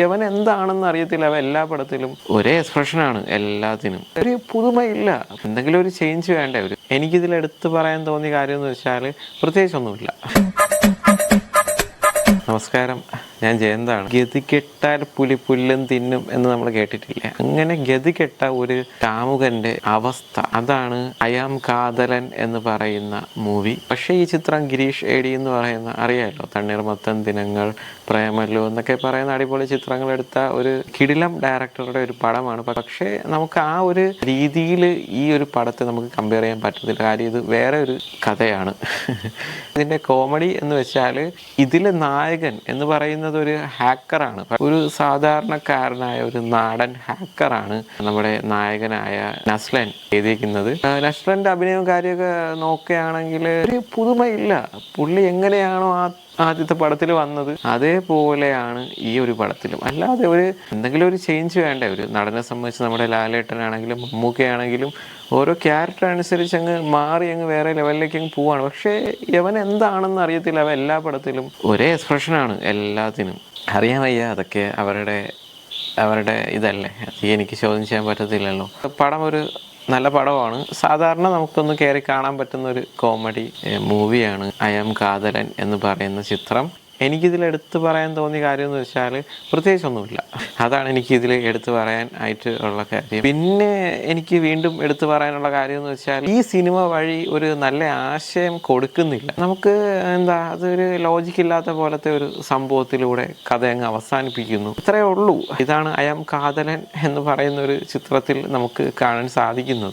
യവൻ എന്താണെന്ന് അറിയത്തില്ല. അവൻ എല്ലാ പടത്തിലും ഒരേ എക്സ്പ്രഷനാണ് എല്ലാത്തിനും. ഒരു പുതുമയില്ല. എന്തെങ്കിലും ഒരു ചേഞ്ച് വേണ്ടേ? എനിക്കിതിൽ എടുത്തു പറയാൻ തോന്നിയ കാര്യം എന്ന് വെച്ചാൽ പ്രത്യേകിച്ചൊന്നുമില്ല. നമസ്കാരം, ഞാൻ ജയന്താണ്. ഗതികെട്ടാൽ പുലി പുല്ലും തിന്നും എന്ന് നമ്മൾ കേട്ടിട്ടില്ലേ? അങ്ങനെ ഗതികെട്ട ഒരു കാമുകന്റെ അവസ്ഥ, അതാണ് ഐ ആം കാതലൻ എന്ന് പറയുന്ന മൂവി. പക്ഷേ ഈ ചിത്രം ഗിരീഷ് ഏടി എന്ന് പറയുന്ന, അറിയാമല്ലോ, തണ്ണീർമത്തൻ ദിനങ്ങൾ, പ്രേമല്ലോ എന്നൊക്കെ പറയുന്ന അടിപൊളി ചിത്രങ്ങൾ എടുത്ത ഒരു കിടിലം ഡയറക്ടറുടെ ഒരു പടമാണ്. പക്ഷേ നമുക്ക് ആ ഒരു രീതിയിൽ ഈ ഒരു പടത്തെ നമുക്ക് കമ്പയർ ചെയ്യാൻ പറ്റത്തില്ല. കാര്യം ഇത് വേറെ ഒരു കഥയാണ്. ഇതിൻ്റെ കോമഡി എന്ന് വെച്ചാൽ ഇതിലെ നായകൻ എന്ന് പറയുന്നത് ഒരു ഹാക്കറാണ്. ഒരു സാധാരണക്കാരനായ ഒരു നാടൻ ഹാക്കറാണ് നമ്മുടെ നായകനായ നസ്ലൻ എഴുതിയിരിക്കുന്നത്. നസ്ലൻ്റെ അഭിനയവും കാര്യമൊക്കെ നോക്കുകയാണെങ്കിൽ ഒരു പുതുമയില്ല. പുള്ളി എങ്ങനെയാണോ ആദ്യത്തെ പടത്തിൽ വന്നത് അതേപോലെയാണ് ഈ ഒരു പടത്തിലും. അല്ലാതെ എന്തെങ്കിലും ഒരു ചേഞ്ച് വേണ്ടേ? ഒരു നടനെ സംബന്ധിച്ച് നമ്മുടെ ലാലേട്ടനാണെങ്കിലും മമ്മൂക്കയാണെങ്കിലും ഓരോ ക്യാരക്ടർ അനുസരിച്ച് അങ്ങ് മാറി അങ്ങ് വേറെ ലെവലിലേക്ക് അങ്ങ് പോവാണ്. പക്ഷേ യവൻ എന്താണെന്ന് അറിയത്തില്ല. അവൻ എല്ലാ പടത്തിലും ഒരേ എക്സ്പ്രഷനാണ് എല്ലാത്തിനും. അറിയാൻ വയ്യ, അതൊക്കെ അവരുടെ ഇതല്ലേ, അത് എനിക്ക് ചോദ്യം ചെയ്യാൻ പറ്റത്തില്ലല്ലോ. പടം ഒരു നല്ല പടമാണ്. സാധാരണ നമുക്കൊന്ന് കയറി കാണാൻ പറ്റുന്ന ഒരു കോമഡി മൂവിയാണ് ഐ ആം കാതലൻ എന്ന് പറയുന്ന ചിത്രം. എനിക്കിതിൽ എടുത്തു പറയാൻ തോന്നിയ കാര്യം എന്ന് വെച്ചാൽ പ്രത്യേകിച്ചൊന്നുമില്ല. അതാണ് എനിക്കിതിൽ എടുത്തു പറയാൻ ആയിട്ട് ഉള്ള കാര്യം. പിന്നെ എനിക്ക് വീണ്ടും എടുത്തു പറയാനുള്ള കാര്യം എന്ന് വെച്ചാൽ ഈ സിനിമ വഴി ഒരു നല്ല ആശയം കൊടുക്കുന്നില്ല നമുക്ക്. അതൊരു ലോജിക്കില്ലാത്ത പോലത്തെ ഒരു സംഭവത്തിലൂടെ കഥ അങ്ങ് അവസാനിപ്പിക്കുന്നു. ഇത്രയേ ഉള്ളൂ. ഇതാണ് ഐ ആം കാതലൻ എന്ന് പറയുന്ന ഒരു ചിത്രത്തിൽ നമുക്ക് കാണാൻ സാധിക്കുന്നത്.